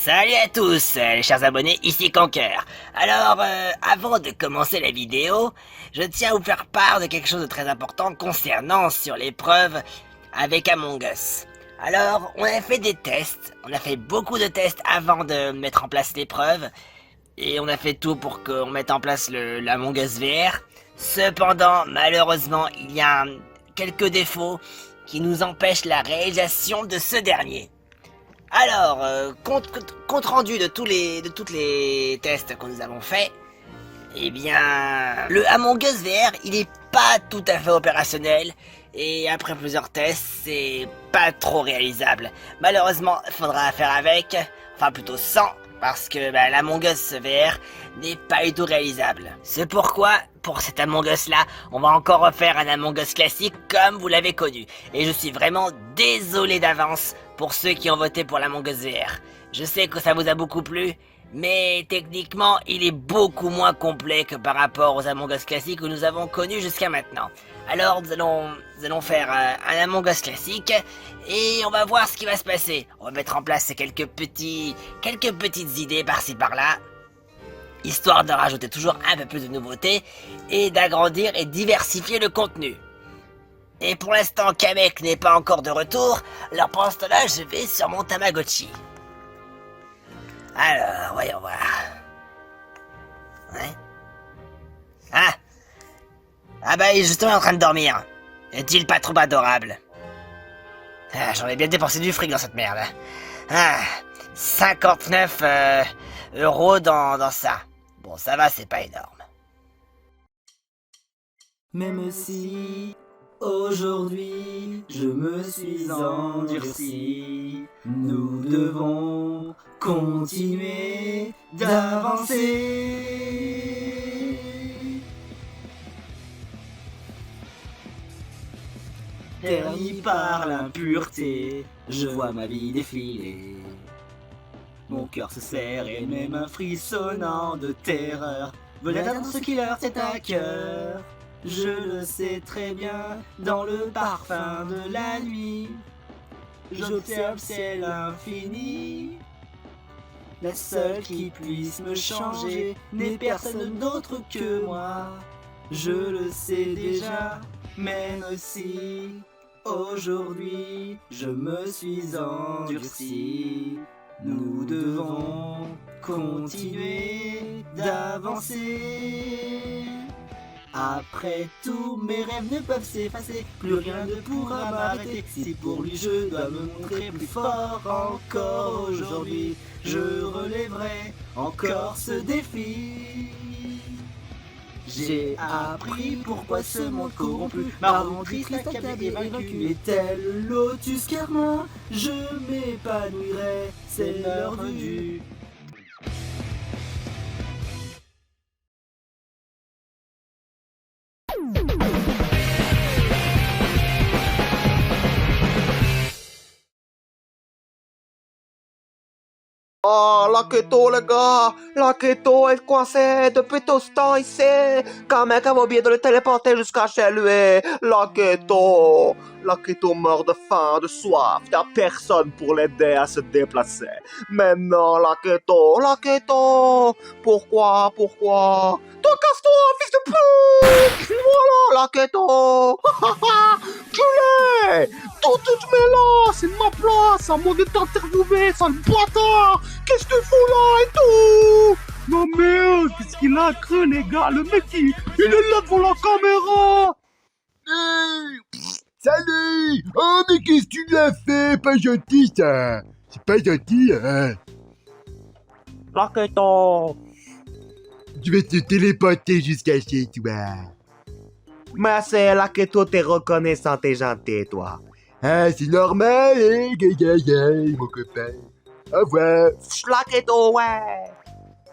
Salut à tous, les chers abonnés, ici Conker. Alors, avant de commencer la vidéo, je tiens à vous faire part de quelque chose de très important concernant sur l'épreuve avec Among Us. Alors, on a fait des tests, on a fait beaucoup de tests avant de mettre en place l'épreuve, et on a fait tout pour qu'on mette en place l'Among Us VR. Cependant, malheureusement, il y a quelques défauts qui nous empêchent la réalisation de ce dernier. Alors, compte rendu de toutes les tests que nous avons fait, eh bien, le Among Us VR, il est pas tout à fait opérationnel, et après plusieurs tests, c'est pas trop réalisable. Malheureusement, il faudra faire avec, enfin plutôt sans, parce que l'Among Us VR n'est pas du tout réalisable. C'est pourquoi, pour cet Among Us là, on va encore refaire un Among Us classique comme vous l'avez connu. Et je suis vraiment désolé d'avance pour ceux qui ont voté pour l'Among Us VR. Je sais que ça vous a beaucoup plu, mais techniquement, il est beaucoup moins complet que par rapport aux Among Us classiques que nous avons connus jusqu'à maintenant. Alors nous allons faire un Among Us classique et on va voir ce qui va se passer. On va mettre en place quelques petites idées par-ci par-là, histoire de rajouter toujours un peu plus de nouveautés et d'agrandir et diversifier le contenu. Et pour l'instant, Kamek n'est pas encore de retour, alors pour ce temps-là, je vais sur mon Tamagotchi. Alors, voyons voir. Ouais. Ah bah, il est justement en train de dormir. Est-il pas trop adorable? J'en ai bien dépensé du fric dans cette merde. 59 euros dans ça. Bon, ça va, c'est pas énorme. Même si aujourd'hui je me suis endurci, nous devons continuer d'avancer. Terni par l'impureté, je vois ma vie défiler. Mon cœur se serre et même un frissonnant de terreur veut l'atteindre ce killer, c'est un cœur. Je le sais très bien, dans le parfum de la nuit, j'observe ciel infini. La seule qui puisse me changer n'est personne d'autre que moi. Je le sais déjà, même si aujourd'hui je me suis endurci. Nous devons continuer d'avancer. Après tout, mes rêves ne peuvent s'effacer, plus rien ne pourra m'arrêter. Si pour lui je dois me montrer plus fort encore aujourd'hui, je relèverai encore ce défi. J'ai appris pourquoi ce monde corrompu m'a rendu triste, accablé et vaincu. Et tel lotus carmin, je m'épanouirai, c'est l'heure venue. Oh, la keto, les gars! La keto est coincée depuis tout ce temps ici! Quand mec a oublié de le téléporter jusqu'à chez lui! La keto! La keto meurt de faim, de soif, y'a personne pour l'aider à se déplacer! Mais non, la keto! La keto! Pourquoi? Toi, casse-toi, fils de pute! Voilà, la keto! Tu l'es! Tout tu te mets là! C'est ma place! À moi de t'interviewer, sale bâtard! Qu'est-ce que tu fous là et tout? Non merde, qu'est-ce qu'il a cru les gars? Le mec il est là devant la caméra. Hey, salut! Oh mais qu'est-ce que tu lui as fait? Pas gentil ça! C'est pas gentil hein? La keto. Tu vas te téléporter jusqu'à chez toi. Merci, la keto, t'es reconnaissant, t'es gentil toi. Ah c'est normal hein? Gay, mon copain. Au revoir. La keto, ouais.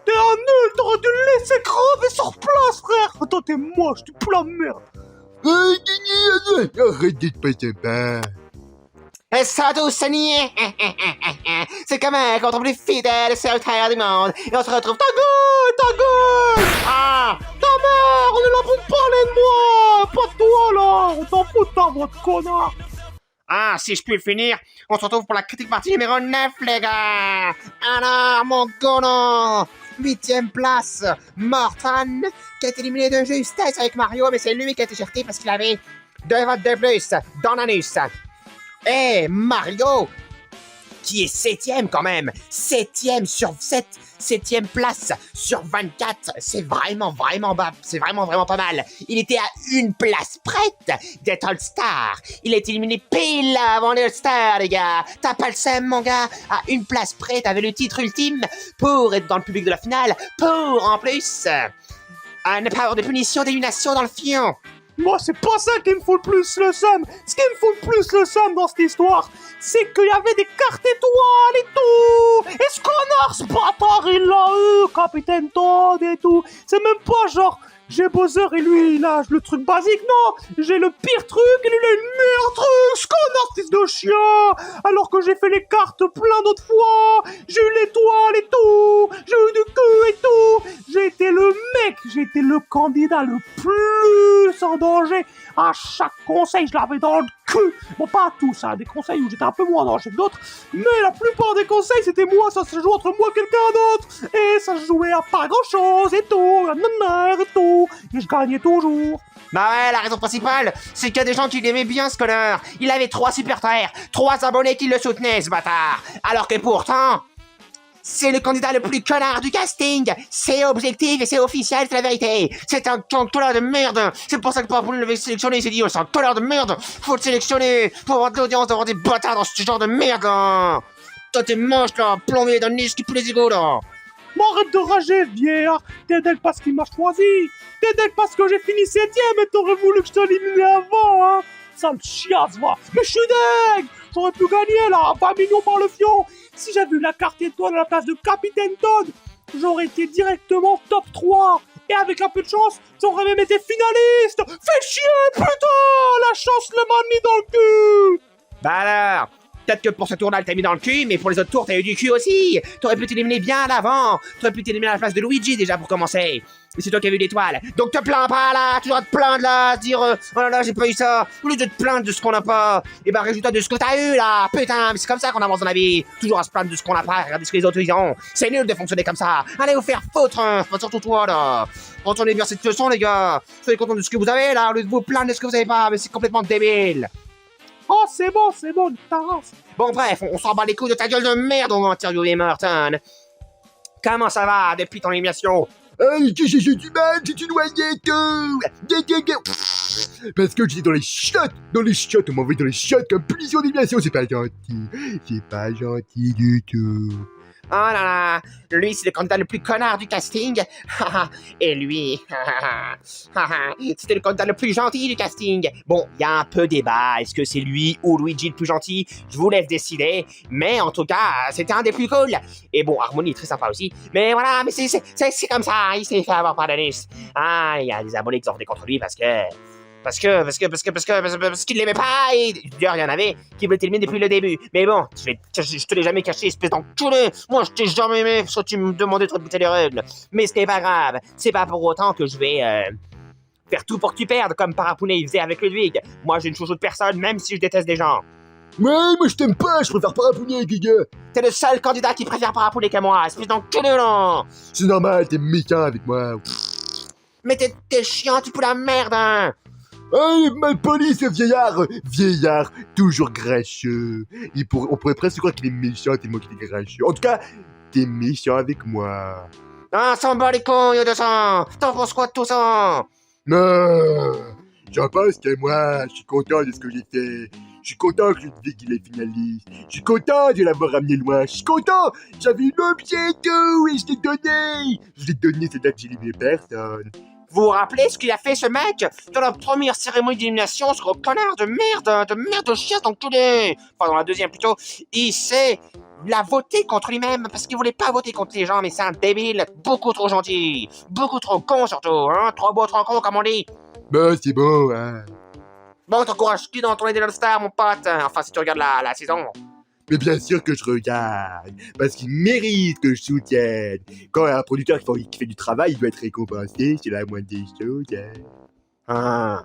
T'es un nul, t'aurais dû le laisser crever sur place, frère. Attends, t'es moche, tu pues la merde. Arrête d'être pas sympa. Et ça tous, c'est niais. C'est comme un contre plus fidèle sur le terre du monde. Et on se retrouve ta gueule. Ah, ta mère, on est là pour te parler de moi. Pas de toi, là. On t'en fout de ta voix de connard. Ah, si je puis le finir, on se retrouve pour la critique partie numéro 9, les gars. Alors, mon gono, 8ème place, Morton, qui a été éliminé de justesse avec Mario, mais c'est lui qui a été jeté parce qu'il avait 2 votes de plus dans l'anus. Et Mario, qui est 7ème quand même, 7ème sur 7, 7ème place sur 24, c'est vraiment bas, c'est vraiment pas mal. Il était à une place prête d'être All-Star. Il a été éliminé pile avant les All-Star, les gars. T'as pas le seum, mon gars. À une place près, t'avais le titre ultime pour être dans le public de la finale, pour en plus ne pas avoir de punition, d'élimination dans le fion. Moi, c'est pas ça qui me fout le plus le seum. Ce qui me fout le plus le seum dans cette histoire, c'est qu'il y avait des cartes étoiles et tout. Et ce connard, ce bâtard, il l'a eu, Capitaine Toad et tout. C'est même pas genre, j'ai Bowser et lui, il a le truc basique, non. J'ai le pire truc et lui, il a le meilleur truc. Ce connard, fils de chien. Alors que j'ai fait les cartes plein d'autres fois. J'ai eu l'étoile et tout. J'ai eu du cul et tout. J'ai été le mec, j'ai été le candidat le plus en danger. À chaque conseil, je l'avais dans le cul. Bon, pas à tous, hein, des conseils où j'étais un peu moins en danger que d'autres. Mais la plupart des conseils, c'était moi. Ça se jouait entre moi et quelqu'un d'autre. Et ça se jouait à pas grand-chose et tout. Et tout. Et je gagnais toujours. Bah ouais, la raison principale, c'est qu'il y a des gens qui l'aimaient bien, ce connard. Il avait 3 super terres, 3 abonnés qui le soutenaient, ce bâtard. Alors que pourtant, c'est le candidat le plus connard du casting. C'est objectif et c'est officiel, c'est la vérité. C'est un connard de merde. C'est pour ça que Parapouli l'avait sélectionné. Il s'est dit, oh, c'est un connard de merde. Faut le sélectionner. Faut avoir de l'audience, d'avoir des bâtards dans ce genre de merde, là. Toi, t'es moche, là, plombé dans le niche qui pue les égaux, là. Mais arrête de rager, vieillard. T'es deg parce qu'il m'a choisi. T'es deg parce que j'ai fini 7ème et t'aurais voulu que je t'élimine avant, hein. Sale chiasse, va. Mais je suis deg. J'aurais pu gagner, là, 20 millions par le fion. Si j'avais eu la carte étoile à la place de Capitaine Toad, j'aurais été directement top 3. Et avec un peu de chance, j'aurais même été finaliste. Fais chier, putain. La chance le m'a mis dans le cul. Bah alors, peut-être que pour ce tour-là, elle t'a mis dans le cul, mais pour les autres tours, t'as eu du cul aussi. T'aurais pu t'éliminer bien avant. T'aurais pu t'éliminer à la place de Luigi, déjà, pour commencer. Mais c'est toi qui as vu l'étoile. Donc te plains pas, là. Tu dois te plaindre, là. Dire, oh là là, j'ai pas eu ça. Au lieu de te plaindre de ce qu'on n'a pas, et bah, résultat de ce que t'as eu, là. Putain, mais c'est comme ça qu'on avance dans la vie. Toujours à se plaindre de ce qu'on n'a pas, regarder ce que les autres ils ont. C'est nul de fonctionner comme ça. Allez vous faire foutre, hein. Enfin, surtout toi, là. Retournez bien cette leçon, les gars. Soyez contents de ce que vous avez, là, au lieu de vous plaindre de ce que vous avez pas. Mais c'est complètement débile. Oh, c'est bon, ta race. Bon, bref, on s'en bat les couilles de ta gueule de merde, on va interviewer Morton. Comment ça va depuis ton élimination? J'ai du mal, j'ai du noyé, tout. Parce que j'étais dans les chiottes, on m'a envoyé dans les chiottes comme punition d'élimination, c'est pas gentil du tout. Oh là là, lui c'est le candidat le plus connard du casting. Et lui, c'était le candidat le plus gentil du casting. Bon, il y a un peu débat, est-ce que c'est lui ou Luigi le plus gentil? Je vous laisse décider, mais en tout cas, c'était un des plus cool. Et bon, Harmony est très sympa aussi, mais voilà, mais c'est comme ça, il s'est fait avoir par Dennis. Ah, il y a des abonnés qui sont venus contre lui parce qu'il l'aimait pas, et d'ailleurs il y en avait qui voulaient t'éliminer depuis le début. Mais bon, je te l'ai jamais caché, espèce d'enculé. Moi je t'ai jamais aimé, parce que tu me demandais de respecter les règles. Mais ce n'est pas grave, c'est pas pour autant que je vais faire tout pour que tu perdes, comme Parapouli faisait avec Ludwig. Moi je ne chouchoute personne, même si je déteste des gens. Ouais, moi je t'aime pas, je préfère Parapouli avec les gars. T'es le seul candidat qui préfère Parapouli qu'à moi, espèce d'enculé là. C'est normal, t'es méchant avec moi. Mais t'es chiant, tu peux la merde, hein. Oh, malpoli ce vieillard, toujours grincheux. On pourrait presque croire qu'il est méchant tellement qu'il est grincheux. En tout cas, t'es méchant avec moi. Ah, s'en bat les couilles de ça. T'en penses quoi de tout ça? Non, j'en pense que moi, je suis content de ce que j'ai fait. Je suis content que Ludwig il est finaliste. Je suis content de l'avoir ramené loin. Je suis content. J'avais une objet et tout et je l'ai donné. C'est là que j'ai éliminé personne. Vous vous rappelez ce qu'il a fait, ce mec, dans la première cérémonie d'élimination, ce gros connard de merde de chiasse d'enculé. Enfin, dans la deuxième plutôt, il a voté contre lui-même parce qu'il voulait pas voter contre les gens, mais c'est un débile, beaucoup trop gentil, beaucoup trop con surtout, hein, trop beau, trop con comme on dit. Bah, c'est bon, hein. Bon, t'encourages-tu dans ton idée All-Star, mon pote? Enfin, si tu regardes la saison. Mais bien sûr que je regarde, parce qu'il mérite que je soutienne. Quand un producteur qui fait du travail, il doit être récompensé, c'est la moindre des choses. Hein. Ah.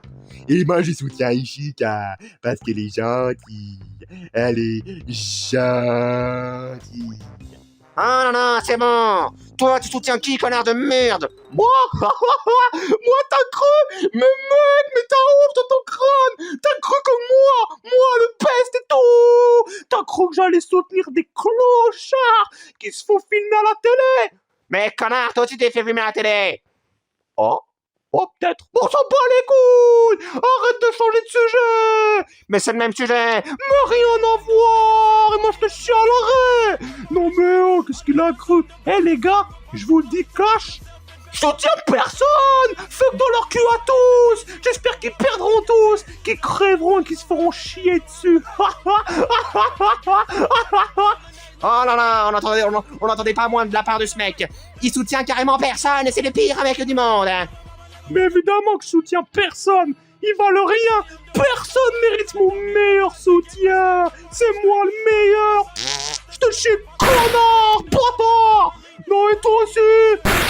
Et moi, je soutiens Ishika, parce qu'elle est gentille. Elle est gentille. Ah non, non, c'est bon. Toi, tu soutiens qui, connard de merde? Moi Moi, t'as cru? Mais mec, mais t'as honte dans ton crâne! T'as cru que moi, le peste et tout! T'as cru que j'allais soutenir des clochards qui se font filmer à la télé? Mais connard, toi aussi t'es fait filmer à la télé. Oh? Oh, peut-être. Bon, on s'en bat les couilles! Arrête de changer de sujet! Mais c'est le même sujet. Mais rien à voir! Et moi, je te chialerai! Non mais oh, qu'est-ce qu'il a cru? Eh les gars, je vous le dis cash, je soutiens personne! Fuck dans leur cul à tous! J'espère qu'ils perdront tous! Qu'ils crèveront et qu'ils se feront chier dessus! Oh là là, on n'entendait pas moins de la part de ce mec. Il soutient carrément personne et c'est le pire mec du monde. Mais évidemment que je soutiens personne! Ils valent rien! Personne mérite mon meilleur soutien! C'est moi le meilleur! Je te chie, connard! Bâtard! Non, et toi aussi!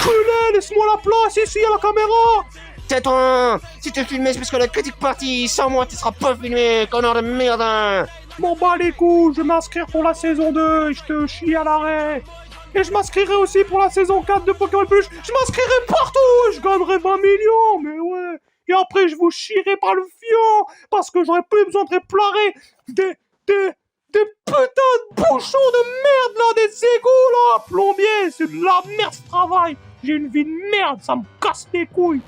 Culé, laisse-moi la place ici à la caméra! Tais-toi! Si tu filmes, c'est parce que la critique partie, sans moi tu seras pas filmé, connard de merde! M'en bats les couilles, je vais m'inscrire pour la saison 2 et je te chie à l'arrêt. Et je m'inscrirai aussi pour la saison 4 de Pokémon Plus. Je m'inscrirai partout et je gagnerai 20 millions, mais ouais. Et après, je vous chierai par le fion parce que j'aurai plus besoin de déplorer des putains de bouchons de merde là, des égouts là. Plombier, c'est de la merde ce travail. J'ai une vie de merde, ça me casse les couilles.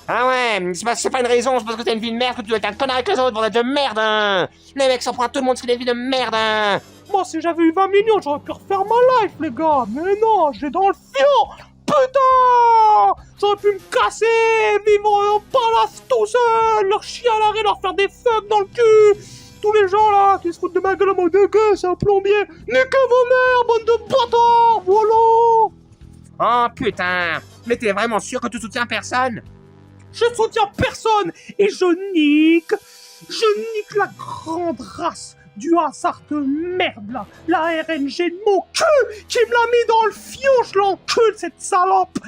Ah ouais, c'est pas une raison, c'est parce que t'as une vie de merde que tu dois être un connard avec les autres, bordel de merde, hein. Les mecs s'en prennent tout le monde, c'est des vies de merde, hein. Moi, si j'avais eu 20 millions, j'aurais pu refaire ma life, les gars. Mais non, j'ai dans le fion. Putain! J'aurais pu me casser, vivre en palace tout seul, leur chier à l'arrêt, leur faire des fucks dans le cul. Tous les gens là qui se foutent de ma gueule en mode que c'est un plombier. Niquez vos mères, bande de bâtards, voilà. Oh putain, mais t'es vraiment sûr que tu soutiens personne? Je soutiens personne et je nique la grande race du hasard de merde là, la RNG de mon cul qui me l'a mis dans le fion, je l'encule cette salope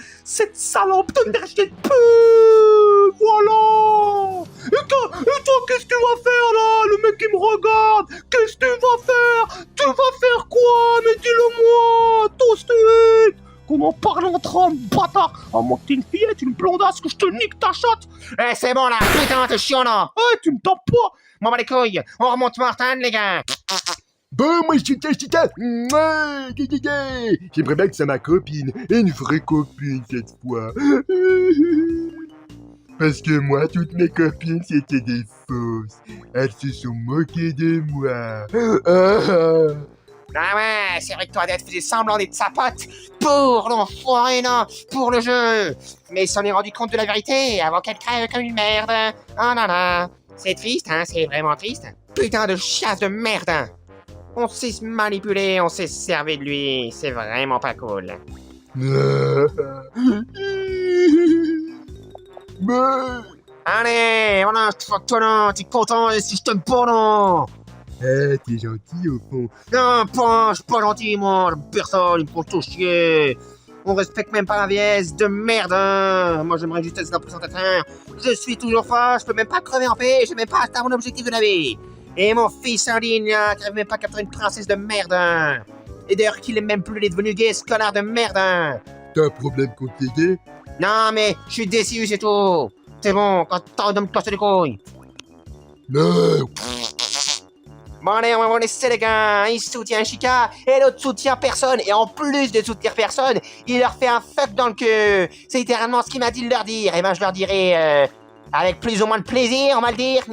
de nergie de pute, voilà. Et toi, qu'est-ce que tu vas faire là, le mec qui me regarde, qu'est-ce que tu vas faire? Tu vas faire quoi? Mais dis-le-moi, tout de suite. Qu'on en parle entre hommes, bâtard! À moins que t'es une fillette, une blondasse, que je te nique ta chatte! Eh, c'est bon là, putain, t'es chiant là! Eh, tu me tapes pas! Bon bah les couilles, on remonte Martin, les gars! Bon, moi, je soutiens. J'aimerais bien que c'est ma copine. Une vraie copine, cette fois. Parce que moi, toutes mes copines, c'était des fausses. Elles se sont moquées de moi. Ah ouais, c'est vrai que toi, Adette faisait semblant d'être sa pote pour l'enfoiré, non, pour le jeu. Mais il s'en est rendu compte de la vérité avant qu'elle crève comme une merde. Oh non, non. C'est triste, hein, c'est vraiment triste. Putain de chiasse de merde. On sait se manipuler, on sait se servir de lui. C'est vraiment pas cool. Allez, voilà, toi là, t'es content si je t'aime pas, non? Eh, t'es gentil au fond. Non, je suis pas gentil, moi. Personne, il me faut tout chier. On respecte même pas la vieillesse de merde, hein. Moi, j'aimerais juste être un présentateur. Je suis toujours fort, je peux même pas crever en paix, j'ai même pas atteint mon objectif de la vie. Et mon fils Sardine, là, qui arrive même pas à capturer une princesse de merde, hein. Et d'ailleurs, qu'il aime même plus, il est devenu gay, ce connard de merde, hein. T'as un problème contre les gays? Non, mais je suis déçu, c'est tout. C'est bon, quand t'arrêtes de me casser les couilles. Non. Bon allez, on va laisser les gars, il soutient Chica et l'autre soutient personne. Et en plus de soutenir personne, il leur fait un fuck dans le cul. C'est littéralement ce qu'il m'a dit de leur dire. Et ben je leur dirai avec plus ou moins de plaisir, on va le dire.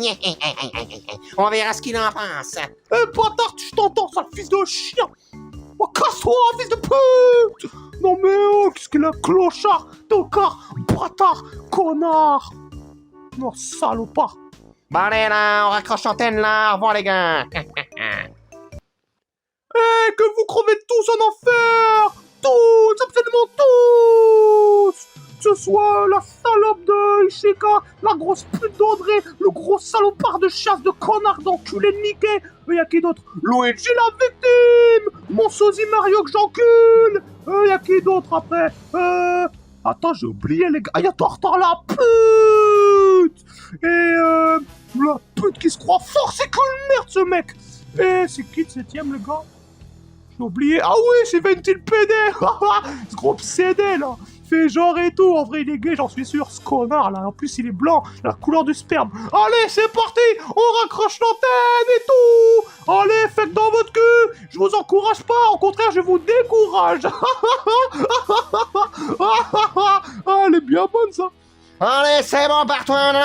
On verra ce qu'il en pense. Eh bâtard, je t'entends, sale fils de chien. Oh, casse-toi, fils de pute. Non mais oh, qu'est-ce qu'il a, clochard, tocard, bâtard, connard. Non, salopard. Bon allez là, on raccroche l'antenne là, au revoir les gars. Eh, que vous crevez tous en enfer. Tous, absolument tous. Que ce soit la salope de Ishika, la grosse pute d'André, le gros salopard de chasse de connard d'enculé de Mickey. Et y'a qui d'autre? Luigi la victime. Mon sosie Mario que j'encule. Y'a qui d'autre après? Attends, j'ai oublié les gars. Y'a Tortor la pute. pute. Et la pute qui se croit fort, c'est que le merde ce mec. Et c'est qui le 7ème, le gars? J'ai oublié. Ah oui, c'est Ventil PD. Ce gros CD là. Fait genre et tout. En vrai, il est gay, j'en suis sûr. Ce connard là. En plus, il est blanc. La couleur du sperme. Allez, c'est parti. On raccroche l'antenne et tout. Allez, faites dans votre cul. Je vous encourage pas. Au contraire, je vous décourage. Ah, elle est bien bonne ça. Allez, c'est bon, pars-toi, on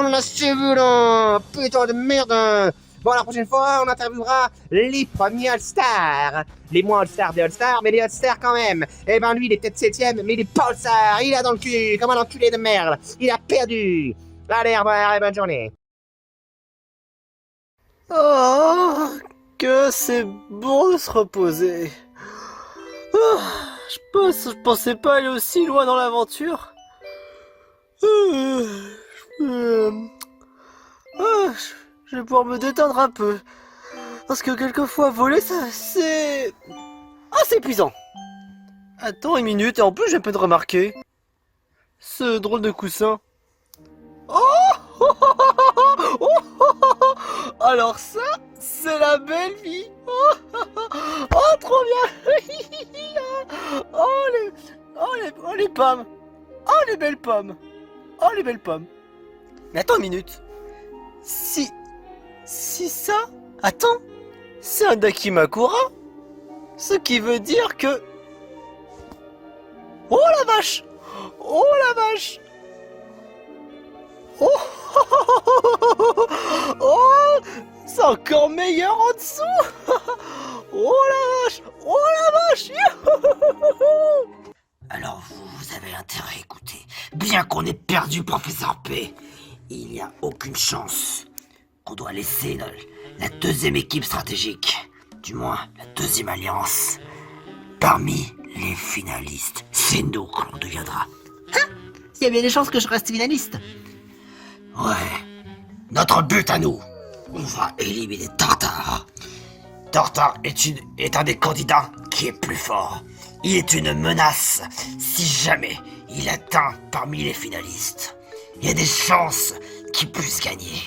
en a suivi, là. Putain de merde. Bon, la prochaine fois, on interviewera les premiers All-Stars. Les moins All-Stars des All-Stars, mais les All-Stars quand même. Eh ben, lui, il est peut-être 7ème, mais il est pas All-Star. Il a dans le cul, comme un enculé de merde. Il a perdu. Allez, au revoir et bonne journée. Oh, que c'est bon de se reposer. Oh, je pensais pas aller aussi loin dans l'aventure. Je vais pouvoir me détendre un peu. Parce que quelquefois voler, ça c'est... Ah, c'est épuisant. Attends une minute, et en plus j'ai peine de remarquer ce drôle de coussin. Oh, alors ça, c'est la belle vie. Oh, trop bien. Oh les pommes. Oh les belles pommes. Oh les belles pommes. Mais attends une minute. Si ça... Attends, c'est un Dakimakura. Ce qui veut dire que... Oh la vache. Oh la vache. Oh, oh, c'est encore meilleur en dessous. Oh la vache. Oh la vache. Alors vous avez intérêt à écouter. Bien qu'on ait perdu Professeur P, il n'y a aucune chance qu'on doit laisser la deuxième équipe stratégique, du moins la deuxième alliance, parmi les finalistes. C'est nous que l'on deviendra. Hein? Il y a bien des chances que je reste finaliste. Ouais, notre but à nous, on va éliminer Tartare. Tartare est un des candidats qui est plus fort. Il est une menace si jamais il atteint parmi les finalistes. Il y a des chances qu'il puisse gagner.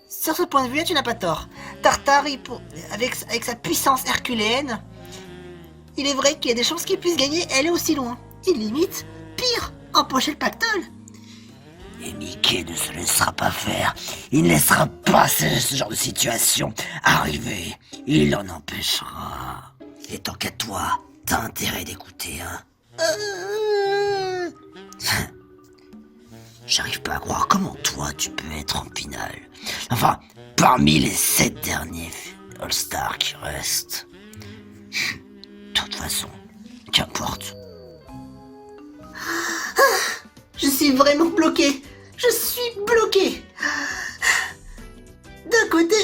Sur ce point de vue, tu n'as pas tort. Tartare, avec sa puissance herculéenne, il est vrai qu'il y a des chances qu'il puisse gagner et aller aussi loin. Il limite, pire, empocher le pactole. Et Mickey ne se laissera pas faire. Il ne laissera pas ce genre de situation arriver. Il l'en empêchera. Et tant qu'à toi, t'as intérêt d'écouter, hein. J'arrive pas à croire comment toi tu peux être en finale. Enfin, parmi les 7 derniers All-Stars qui restent. De toute façon, qu'importe. Je suis vraiment bloqué. Je suis bloqué. D'un côté,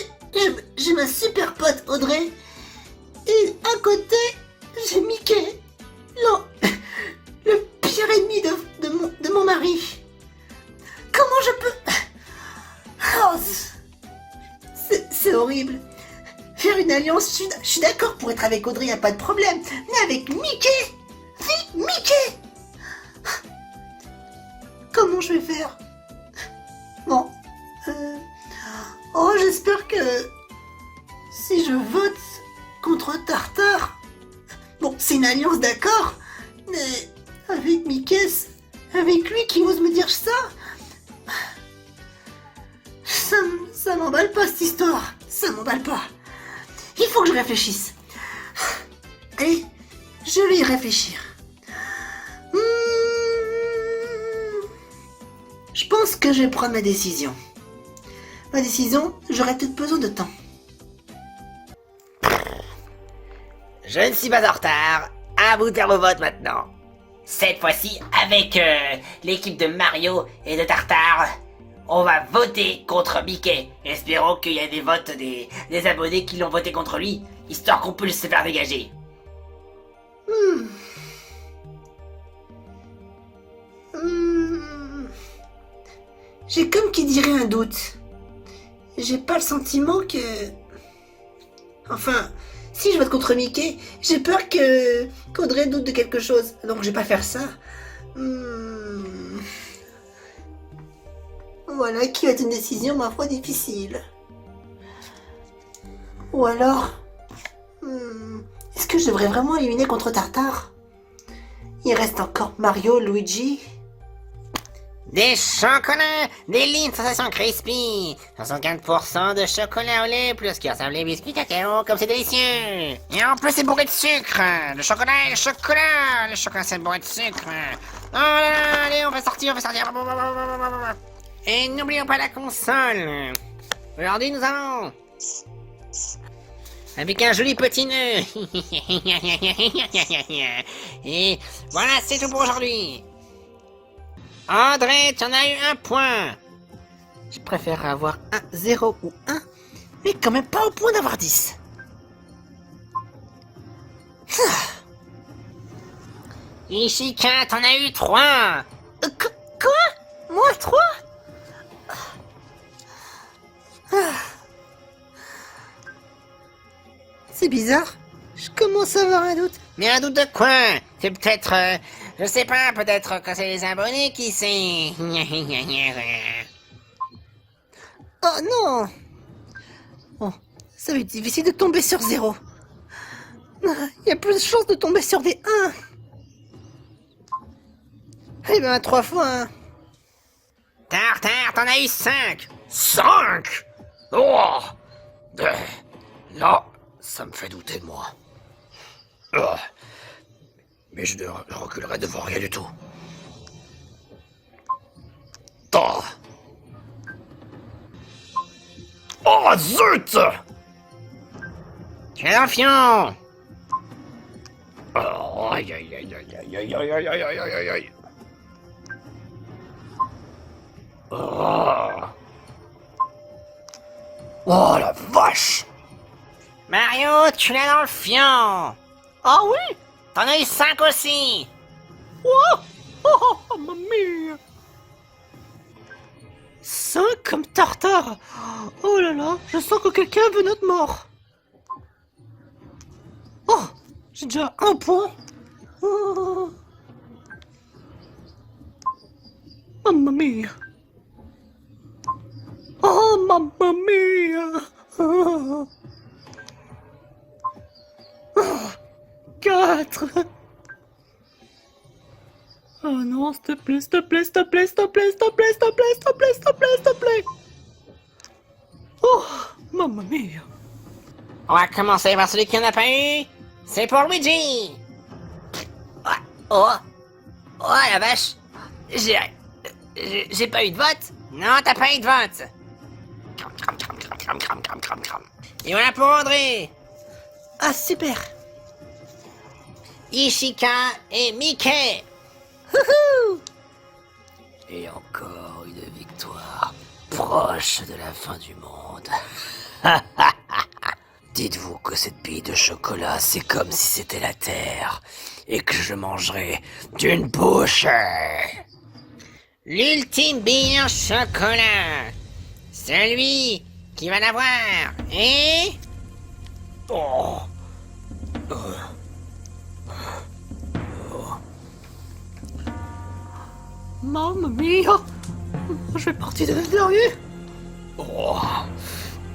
j'ai ma super pote Audrey. Et à côté, j'ai Mickey. Le pire ennemi de mon mari. Comment je peux... Oh, c'est horrible. Faire une alliance, je suis d'accord pour être avec Audrey, y a pas de problème. Mais avec Mickey... Oui, Mickey. Comment je vais faire? Bon. Oh, j'espère que... Si je vote contre Tartare... Bon, c'est une alliance, d'accord. Mais avec Mickey... Avec lui qui ose me dire ça... Ça m'emballe pas cette histoire. Ça m'emballe pas. Il faut que je réfléchisse. Allez, je vais y réfléchir. Je pense que je vais prendre ma décision. Ma décision, j'aurai peut-être besoin de temps. Je ne suis pas en retard. À vous de faire vos votes maintenant. Cette fois-ci, avec l'équipe de Mario et de Tartare, on va voter contre Mickey. Espérons qu'il y ait des votes des abonnés qui l'ont voté contre lui, histoire qu'on puisse se faire dégager. J'ai comme qui dirait un doute. J'ai pas le sentiment que... Enfin, si je vote contre Mickey, j'ai peur qu'Audrey doute de quelque chose. Donc je vais pas faire ça. Voilà qui est une décision, ma foi, difficile. Ou alors... est-ce que je devrais vraiment éliminer contre Tartare? Il reste encore Mario, Luigi... Des chocolats, des lignes de sensation crispy, 64% de chocolat au lait, plus qui ressemble les biscuits cacao, comme c'est délicieux. Et en plus c'est bourré de sucre, le chocolat c'est bourré de sucre. Oh là là, allez on va sortir. Et n'oublions pas la console. Aujourd'hui nous allons... avec un joli petit nœud. Et voilà, c'est tout pour aujourd'hui. André, tu en as eu un point. Je préfère avoir un 0 ou 1, mais quand même pas au point d'avoir 10. Ishika, t'en as eu 3. Quoi? Moi 3? C'est bizarre. Je commence à avoir un doute. Mais un doute de quoi? C'est peut-être... je sais pas, peut-être que c'est les abonnés qui c'est... Oh non! Bon, ça va être difficile de tomber sur 0. Il y a plus de chances de tomber sur des 1. Eh ben, 3 fois 1. Tartare, t'en as eu 5. 5 Oh Là, ça me fait douter de moi. Mais je ne reculerai devant rien du tout. Oh zut! Tu es dans le fion. Oh, aïe aïe aïe aïe aïe aïe aïe aïe aïe aïe aïe aïe. Oh la vache! Mario, tu es dans le fion. Ah oui? T'en as eu 5 aussi. Oh, mamma mia! 5 comme Tartare. Oh là là, je sens que quelqu'un veut notre mort. Oh, j'ai déjà un point. Oh. Mamma mia. Oh, mamma mia. Oh. 4. Oh non, s'il te plaît, s'il te plaît, s'il te plaît, s'il te plaît, s'il te plaît, s'il te plaît, s'il te plaît, s'il te plaît, s'il te plaît. Oh, mamma mia. On va commencer par celui qui en a pas eu. C'est pour Luigi. Oh la vache. J'ai pas eu de vote. Non, t'as pas eu de vote. Et voilà pour André. Ah, super. Ishika et Mickey. Et encore une victoire proche de la fin du monde. Dites-vous que cette bille de chocolat, c'est comme si c'était la terre et que je mangerais d'une bouche. L'ultime bille en chocolat. Celui qui va l'avoir. Et... Oh. Mamma mia. Je vais partir de dernier. Oh.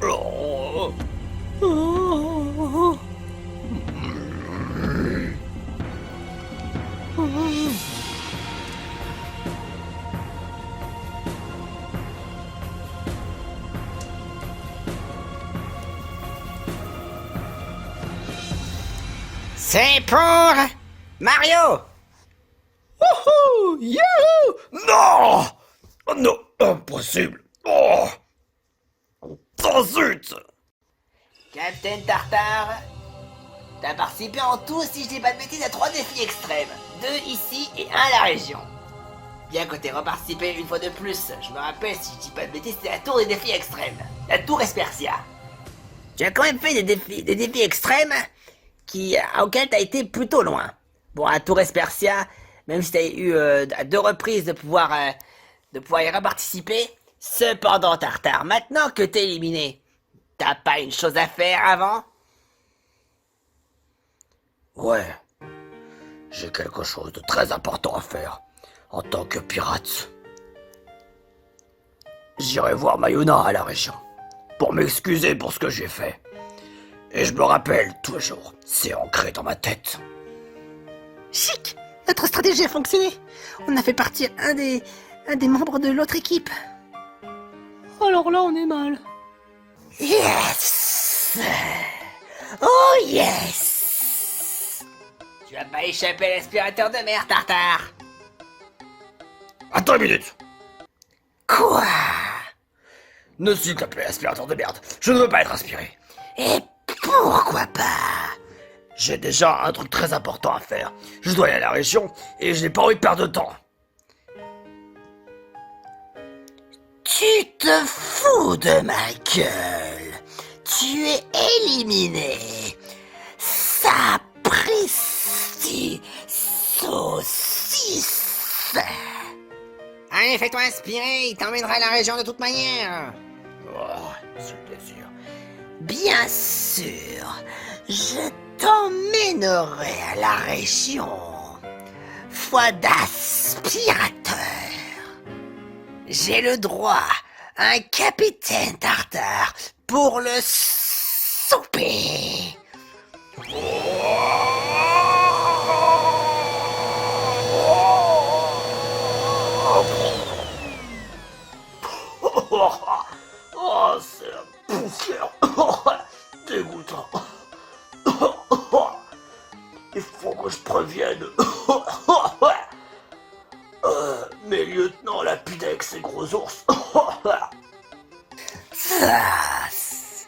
Oh. Oh. C'est pour Mario. Wouhou! Youhou! Non! Oh non! Impossible! Oh! Oh zut! Captain Tartare, t'as participé en tout, si je dis pas de bêtises, à 3 défis extrêmes. 2 ici et 1 à la région. Bien que t'aies reparticipé une fois de plus, je me rappelle, si je dis pas de bêtises, c'était la tour des défis extrêmes. La tour Espersia. Tu as quand même fait des défis extrêmes auxquels t'as été plutôt loin. Bon, à tour Espersia, même si t'as eu à 2 reprises de pouvoir y reparticiper, cependant Tartare, maintenant que t'es éliminé, t'as pas une chose à faire avant? Ouais. J'ai quelque chose de très important à faire en tant que pirate. j'irai voir Mayuna à la région, pour m'excuser pour ce que j'ai fait. Et je me rappelle toujours, c'est ancré dans ma tête. Chic! Notre stratégie a fonctionné. On a fait partir un des membres de l'autre équipe. Alors là, on est mal. Yes! Oh yes! Tu vas pas échapper à l'aspirateur de mer, Tartare! Attends une minute. Quoi? Ne s'il te plaît, aspirateur de merde, je ne veux pas être aspiré. Et pourquoi pas? J'ai déjà un truc très important à faire. Je dois aller à la région et je n'ai pas envie de perdre de temps. Tu te fous de ma gueule! Tu es éliminé! Sapristi saucisse! Allez, fais-toi inspirer, il t'emmènera à la région de toute manière! Oh, c'est le plaisir. Bien sûr, je t'emmènerai à la région. Foi d'aspirateur. J'ai le droit à un capitaine Tartare pour le souper. Oh, c'est la poussière. Dégoûtant. Il faut que je prévienne. Mes lieutenants lapidaient avec ces gros ours. Sas.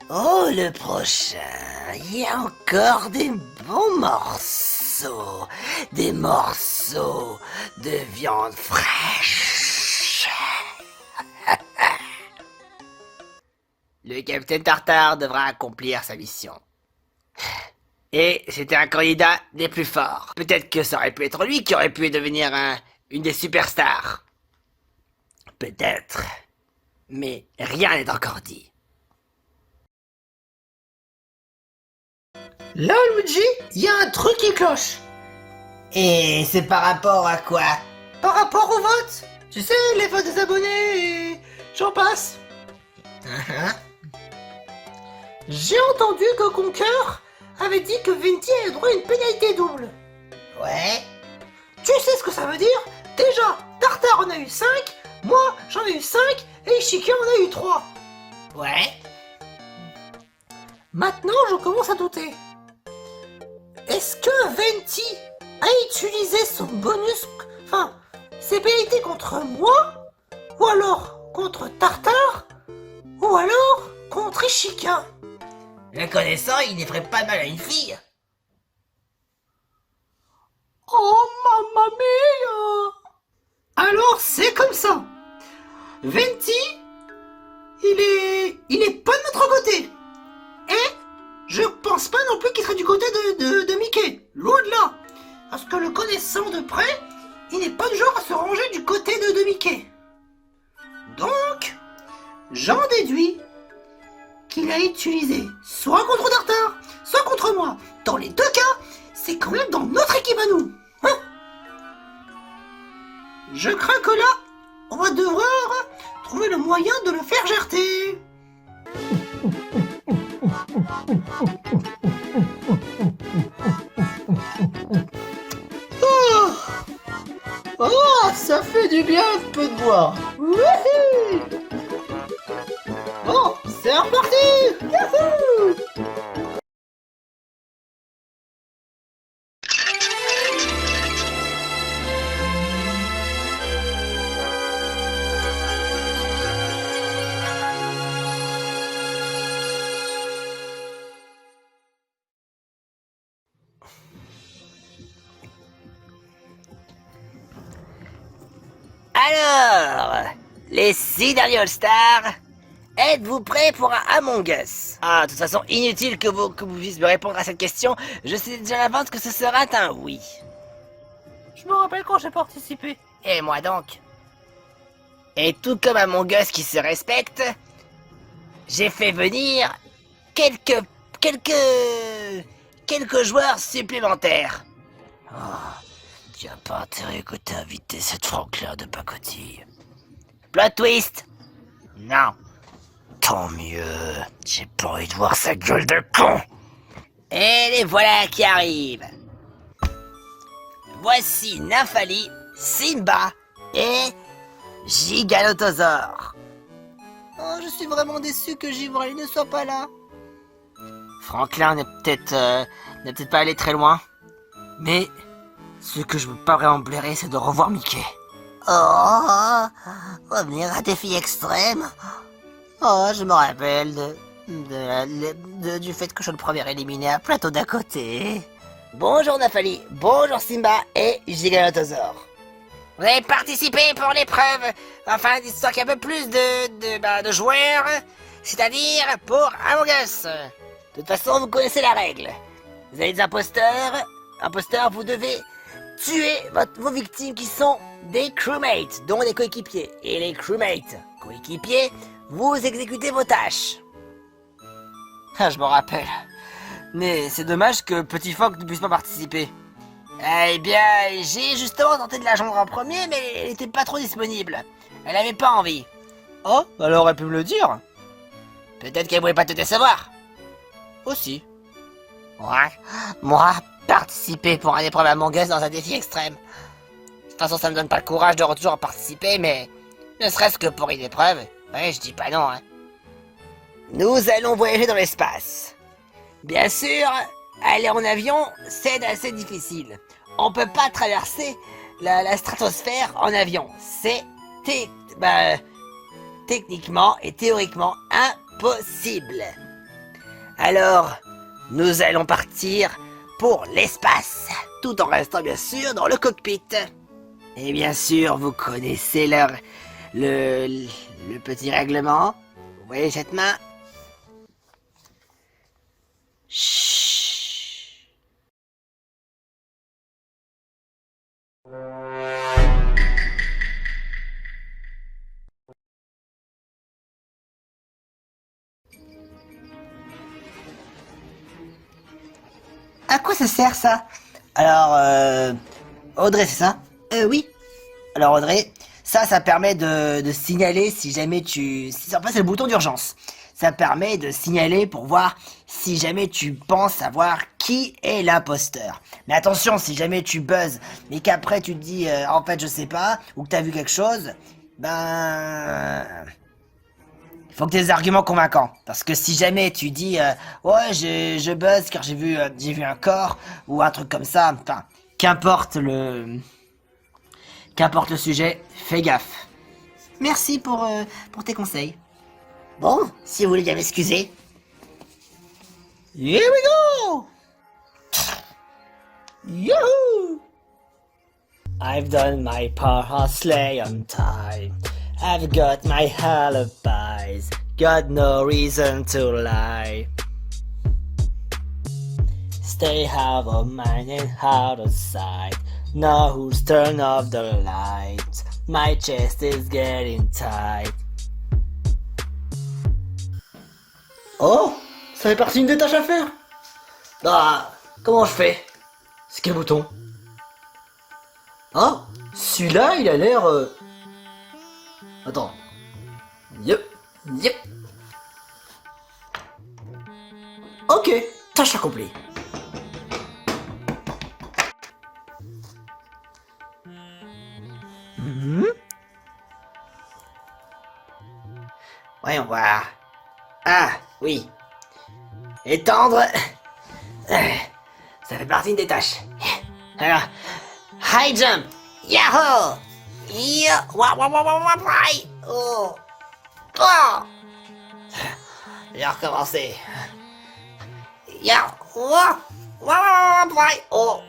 Oh, le prochain, il y a encore des bons morceaux. Des morceaux de viande fraîche. Le capitaine Tartare devra accomplir sa mission. Et c'était un candidat des plus forts. Peut-être que ça aurait pu être lui qui aurait pu devenir une des superstars. Peut-être. Mais rien n'est encore dit. Là, Luigi, il y a un truc qui cloche. Et c'est par rapport à quoi? Par rapport au vote. Tu sais, les votes des abonnés et j'en passe. J'ai entendu que Conker avait dit que Venti avait droit à une pénalité double. Ouais. Tu sais ce que ça veut dire? Déjà, Tartare en a eu 5, moi j'en ai eu 5 et Ishiki en a eu 3. Ouais. Maintenant, je commence à douter. Est-ce que Venti a utilisé son bonus, enfin, ses pénalités contre moi? Ou alors contre Tartare? Ou alors contre Ishika? Le connaissant, il ne ferait pas de mal à une fille. Oh mamma mia! Alors c'est comme ça. Venti, il est pas de notre côté. Et je pense pas non plus qu'il serait du côté de Mickey. Loin de là. Parce que le connaissant de près, il n'est pas du genre à se ranger du côté de Mickey. Donc, j'en déduis qu'il a utilisé soit contre Tartare, soit contre moi. Dans les deux cas, c'est quand même dans notre équipe à nous. Hein? Je crains que là, on va devoir trouver le moyen de le faire gerter. Oh, ça fait du bien un peu de boire. Wouhou! Bon, c'est reparti! Yahoo! Alors, les 6 derniers All-Stars, êtes-vous prêts pour un Among Us? Ah, de toute façon, inutile que vous puissiez me répondre à cette question, je sais déjà à l'avance que ce sera un oui. Je me rappelle quand j'ai participé. Et moi donc? Et tout comme Among Us qui se respecte, j'ai fait venir quelques joueurs supplémentaires. Oh, Tu as pas intérêt que t'aies invité cette Franklin de pacotille. Plot twist! Non. Tant mieux. J'ai pas envie de voir sa gueule de con. Et les voilà qui arrivent. Voici Nymphali, Simba et Giganotosaure. Oh, je suis vraiment déçu que Givril ne soit pas là. Franklin n'est peut-être pas allé très loin. Mais ce que je veux pas vraiment blairer, c'est de revoir Mickey. Oh, revenir à défi extrême. Oh, je me rappelle du fait que je suis le premier éliminé à plateau d'à côté. Bonjour Nymphali, bonjour Simba et Giganotosaure. Vous avez participé pour l'épreuve, enfin, histoire qu'il y ait un peu plus de joueurs, c'est-à-dire pour Among Us. De toute façon, vous connaissez la règle. Vous avez des imposteurs. Imposteurs, vous devez tuer vos victimes qui sont des crewmates, dont des coéquipiers. Et les crewmates, coéquipiers, vous exécutez vos tâches. Ah, je me rappelle. Mais c'est dommage que Petit Phoque ne puisse pas participer. Eh bien, j'ai justement tenté de la joindre en premier, mais elle était pas trop disponible. Elle avait pas envie. Oh, elle aurait pu me le dire. Peut-être qu'elle voulait pas te décevoir. Aussi. Ouais, moi, participer pour un épreuve Among Us dans un défi extrême. De toute façon, ça me donne pas le courage de toujours participer, mais ne serait-ce que pour une épreuve, ouais, je dis pas non, hein. Nous allons voyager dans l'espace. Bien sûr, aller en avion, c'est assez difficile. On peut pas traverser la stratosphère en avion. C'est techniquement et théoriquement impossible. Alors, nous allons partir pour l'espace, tout en restant bien sûr dans le cockpit. Et bien sûr, vous connaissez le petit règlement. Vous voyez cette main? Chut. À quoi ça sert ça? Alors, Audrey, c'est ça? Oui. Alors Audrey, ça permet de signaler si jamais en fait, c'est le bouton d'urgence. Ça permet de signaler pour voir si jamais tu penses savoir qui est l'imposteur. Mais attention, si jamais tu buzzes, mais qu'après tu te dis, en fait je sais pas, ou que t'as vu quelque chose, ben... il faut que t'aies des arguments convaincants. Parce que si jamais tu dis, ouais je buzz car j'ai vu un corps, ou un truc comme ça, enfin, qu'importe le sujet, fais gaffe. Merci pour tes conseils. Bon, si vous voulez bien m'excuser. Here we go! Yahoo! I've done my parsley on time. I've got my alibis. Got no reason to lie. Stay out of mind and out of sight. Now who's turned off the light? My chest is getting tight. Oh, ça fait partie d'une des tâches à faire. Bah, comment je fais? C'est quel bouton? Ah, celui-là, il a l'air... Attends. Yep. Ok, tâche accomplie. Voyons voir. Ah, oui. Étendre. Ça fait partie des tâches. Alors, high jump. Yahoo! Oh. Oh. Je vais recommencer. Oh.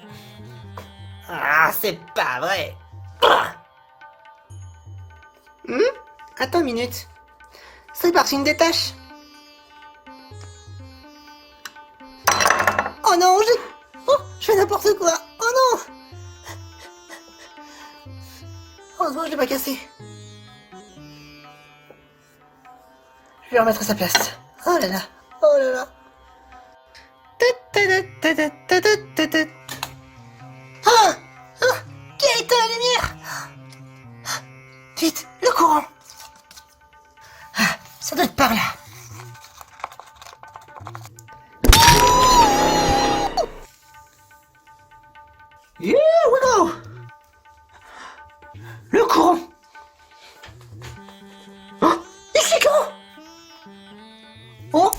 Ah, c'est pas vrai. Attends une minute. C'est parti une des tâches. Oh non, je fais n'importe quoi. Oh non. Heureusement, je l'ai pas cassé. Je vais le remettre à sa place. Oh là là. Oh là là. Ah, Qui a éteint la lumière? Vite, le courant. Ça doit être par là. Here we go. Le courant. Oh, Ishika. Oh,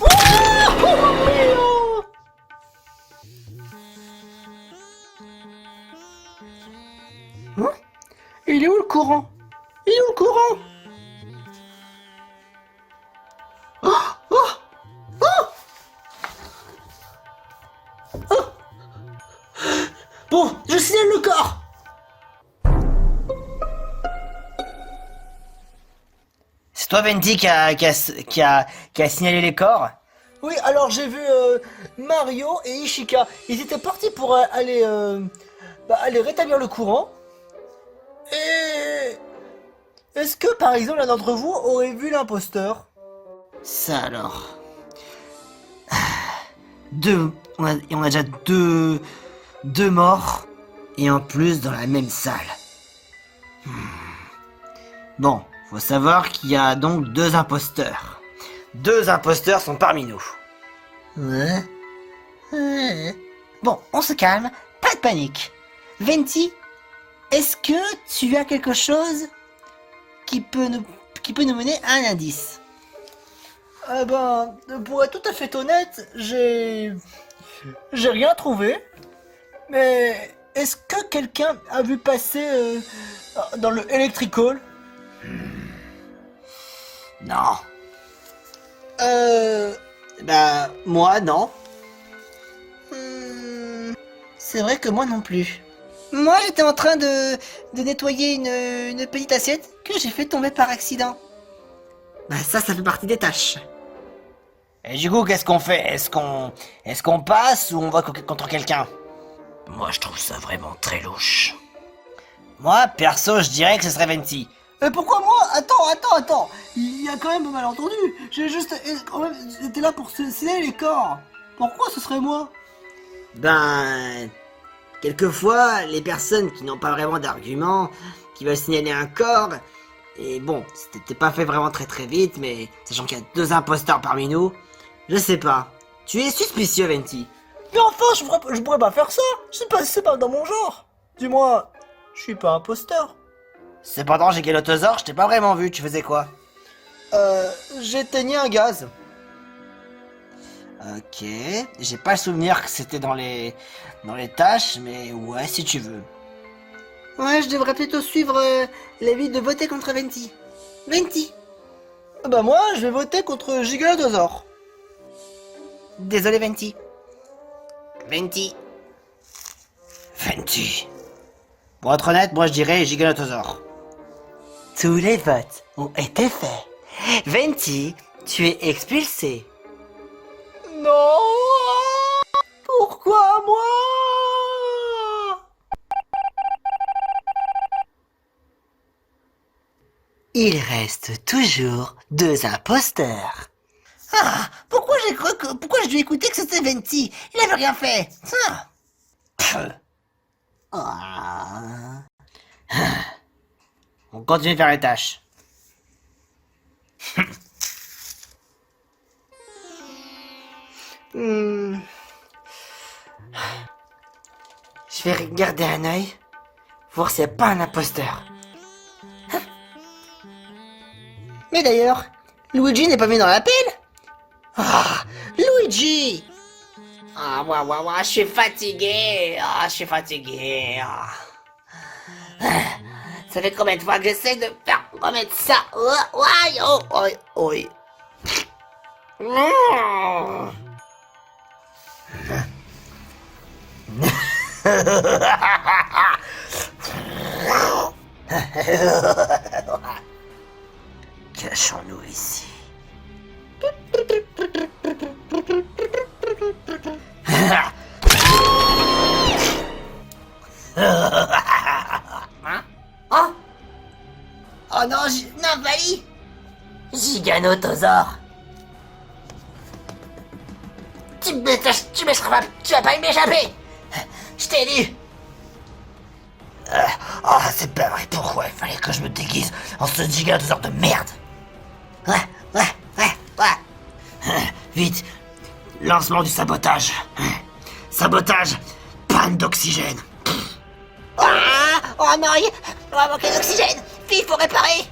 Hein? Il est où le courant? Il est où le courant? Oh, oh, oh. Oh. Bon, je signale le corps. C'est toi, Venti, qui a signalé les corps? Oui, alors j'ai vu Mario et Ishika. Ils étaient partis pour aller rétablir le courant. Et est-ce que par exemple l'un d'entre vous aurait vu l'imposteur? Ça alors. On a déjà deux morts, et en plus dans la même salle. Bon, faut savoir qu'il y a donc deux imposteurs. Deux imposteurs sont parmi nous. Bon, on se calme, pas de panique. Venti, est-ce que tu as quelque chose qui peut nous mener à un indice? Pour être tout à fait honnête, j'ai rien trouvé. Mais est-ce que quelqu'un a vu passer dans le electrical? Non. Moi, non. C'est vrai que moi non plus. Moi, j'étais en train de nettoyer une petite assiette que j'ai fait tomber par accident. Bah ça fait partie des tâches. Et du coup, qu'est-ce qu'on fait? Est-ce qu'on passe ou on va contre quelqu'un? Moi, je trouve ça vraiment très louche. Moi, perso, je dirais que ce serait Venti. Mais pourquoi moi? Attends. Il y a quand même un malentendu. J'ai juste quand même été là pour signaler les corps. Pourquoi ce serait moi? Quelquefois, les personnes qui n'ont pas vraiment d'arguments, qui veulent signaler un corps, et bon, c'était pas fait vraiment très très vite, mais sachant qu'il y a deux imposteurs parmi nous, je sais pas. Tu es suspicieux, Venti. Mais enfin, je pourrais pas faire ça. C'est pas dans mon genre. Dis-moi, je suis pas imposteur. Cependant, j'ai Galotosaur, je t'ai pas vraiment vu, tu faisais quoi? J'éteignais un gaz. Ok, j'ai pas le souvenir que c'était dans les tâches, mais ouais, si tu veux. Ouais, je devrais plutôt suivre l'avis de voter contre Venti. Venti. Moi, je vais voter contre Gigalotosaur. Désolé, Venti. Venti. Pour être honnête, moi je dirais Gigalotosaur. Tous les votes ont été faits. Venti, tu es expulsé. Non. Pourquoi moi? Il reste toujours deux imposteurs. Ah, pourquoi j'ai dû écouter que c'était Venti? Il avait rien fait. On continue de faire les tâches. Je vais garder un œil, voir s'il n'y a pas un imposteur. Mais d'ailleurs, Luigi n'est pas venu dans l'appel? Ah, Luigi! Ah, je suis fatigué. Ça fait combien de fois que j'essaie de faire remettre ça? Cachons-nous ici. Oh non, non, Vali! Giganotosaure! Tu vas pas m'échapper! Je t'ai dit! Oh, c'est pas vrai, pourquoi il fallait que je me déguise en ce giganotosaure de merde? Ouais. Vite, lancement du sabotage. Sabotage, panne d'oxygène. Ah, oh non, on va manquer d'oxygène. Vite, faut réparer.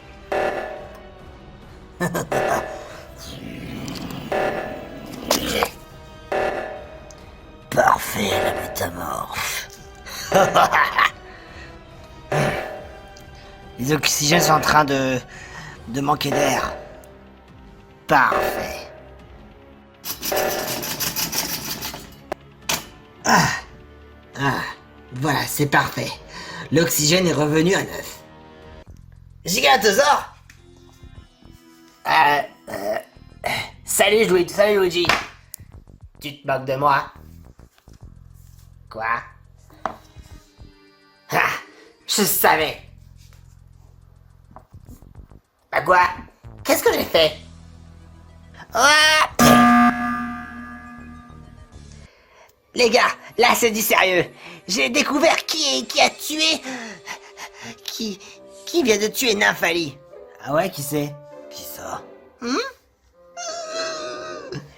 Parfait, la métamorphe. Les oxygènes sont en train de manquer d'air. Parfait. Voilà, c'est parfait. L'oxygène est revenu à neuf. Giganotosaure. Salut Luigi. Tu te moques de moi? Quoi? Ah, je savais. Bah quoi? Qu'est-ce que j'ai fait? Ah, les gars, là c'est du sérieux. J'ai découvert qui a tué... Qui vient de tuer Nymphali. Ah ouais, qui c'est? Qui ça?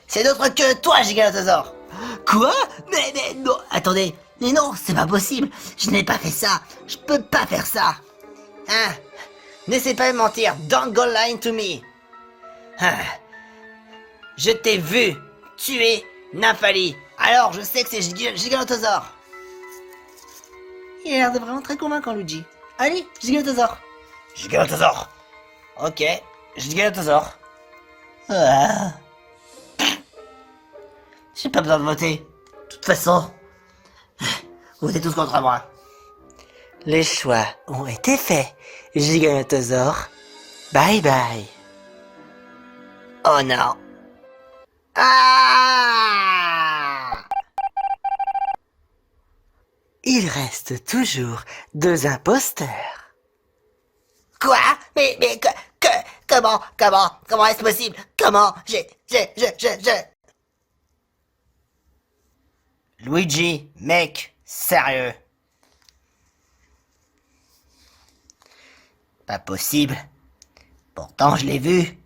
C'est d'autre que toi, Giganotosaure. Quoi? Mais non, attendez. Mais non, c'est pas possible. Je n'ai pas fait ça. Je peux pas faire ça. Hein? N'essaie pas de mentir. Don't go lying to me. Hein? Je t'ai vu tuer Nymphali. Alors, je sais que c'est Giganotosaure. Il a l'air de vraiment très convaincant, Luigi. Allez, Giganotosaure. Giganotosaure. Ok, Giganotosaure. Ah. J'ai pas besoin de voter. De toute façon, vous êtes tous contre moi. Les choix ont été faits. Giganotosaure, bye bye. Oh non. Ah! Il reste toujours 2 imposteurs. Quoi? Mais comment est-ce possible? Comment? Luigi, mec, sérieux. Pas possible. Pourtant, je l'ai vu.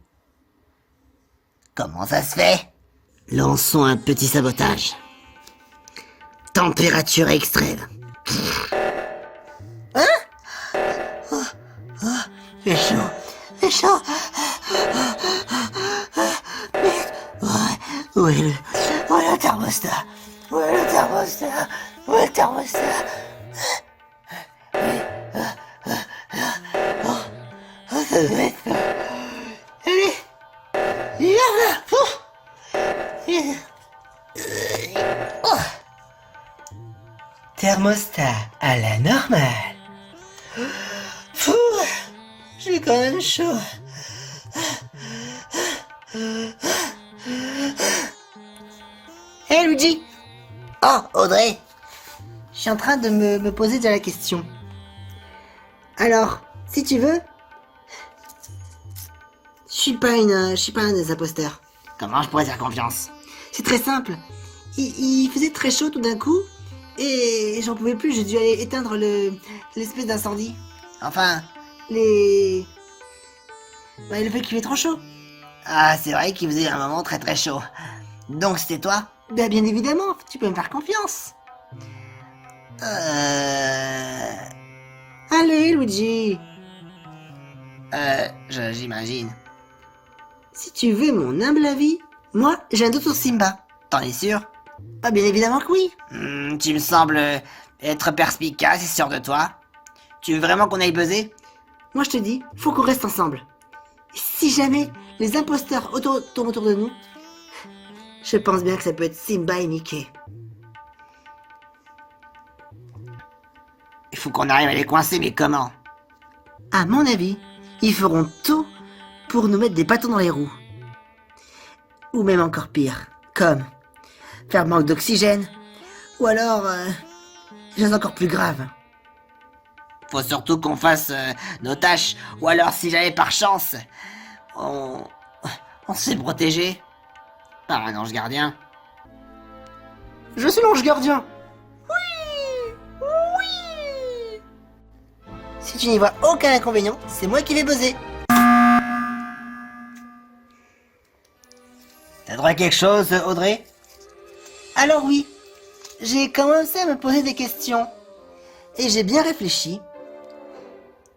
Comment ça se fait? Lançons un petit sabotage. Température extrême. Hein? C'est chaud. Où est le thermostat? Où est le thermostat? Ça doit être là. Allez, viens là. Thermostat à la normale. J'ai quand même chaud. Hey Luigi. Oh Audrey. Je suis en train de me poser déjà la question. Alors, si tu veux, je suis pas un des imposteurs. Comment je pourrais faire confiance? C'est très simple. Il faisait très chaud tout d'un coup et j'en pouvais plus. J'ai dû aller éteindre l'espèce d'incendie. Enfin, le fait qu'il fait trop chaud. Ah, c'est vrai qu'il faisait un moment très très chaud. Donc c'était toi? Bien évidemment, tu peux me faire confiance. Allez, Luigi. J'imagine. Si tu veux mon humble avis, moi, j'ai un doute sur Simba. T'en es sûr? Pas bien évidemment que oui. Tu me sembles être perspicace et sûr de toi. Tu veux vraiment qu'on aille buzzer? Moi, je te dis, faut qu'on reste ensemble. Et si jamais les imposteurs tournent autour de nous, je pense bien que ça peut être Simba et Mickey. Il faut qu'on arrive à les coincer, mais comment? À mon avis, ils feront tout pour nous mettre des bâtons dans les roues. Ou même encore pire, comme faire manque d'oxygène, ou alors des choses encore plus graves. Faut surtout qu'on fasse nos tâches, ou alors si jamais par chance, on se fait protéger par un ange gardien. Je suis l'ange gardien. Oui. Si tu n'y vois aucun inconvénient, c'est moi qui vais buzzer. T'as droit à quelque chose, Audrey? Alors oui, j'ai commencé à me poser des questions. Et j'ai bien réfléchi.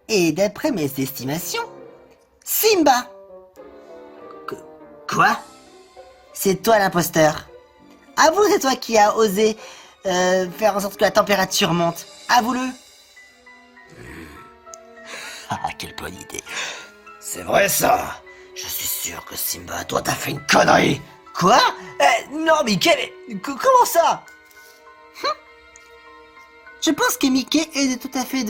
Et d'après mes estimations, Simba! Quoi? C'est toi l'imposteur. Avoue, c'est toi qui as osé faire en sorte que la température monte. Avoue-le. Ah, quelle bonne idée. C'est vrai ça. Je suis sûr que Simba, toi t'as fait une connerie. Quoi? Non, Mickey, mais comment ça? Je pense que Mickey est tout à fait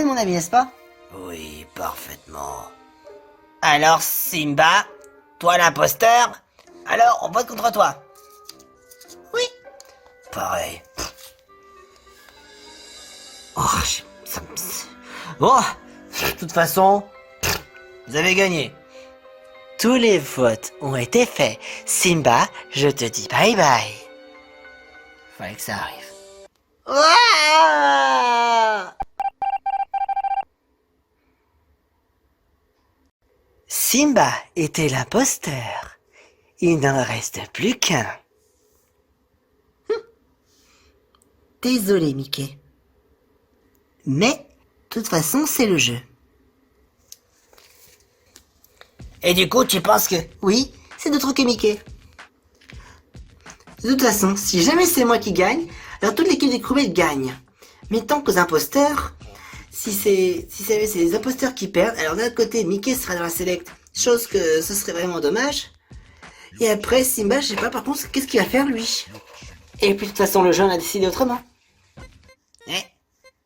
mon avis, n'est-ce pas? Oui, parfaitement. Alors Simba, toi l'imposteur, alors on vote contre toi. Oui. Pareil. Oh, de toute façon, vous avez gagné. Tous les votes ont été faits. Simba, je te dis bye bye. Fallait que ça arrive. Ouah! Simba était l'imposteur. Il n'en reste plus qu'un. Désolé, Mickey. Mais, de toute façon, c'est le jeu. Et du coup, tu penses que... Oui, c'est d'autres que Mickey. De toute façon, si jamais c'est moi qui gagne, alors toute l'équipe des Crewmates gagne. Mais tant qu'aux imposteurs, si c'est les imposteurs qui perdent, alors d'un autre côté, Mickey sera dans la select, chose que ce serait vraiment dommage. Et après, Simba, je sais pas par contre, qu'est-ce qu'il va faire lui? Et puis de toute façon, le jeu en a décidé autrement. Eh,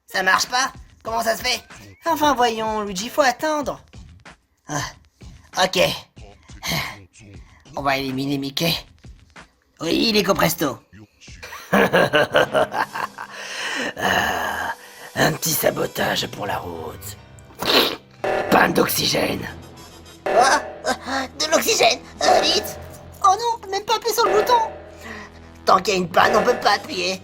ça marche pas? Comment ça se fait? Enfin voyons, Luigi, faut attendre. Ah, ok. On va éliminer Mickey. Oui, il est presto. Un petit sabotage pour la route. Panne d'oxygène. De l'oxygène, vite. Oh non, on peut même pas appuyer sur le bouton. Tant qu'il y a une panne, on peut pas appuyer.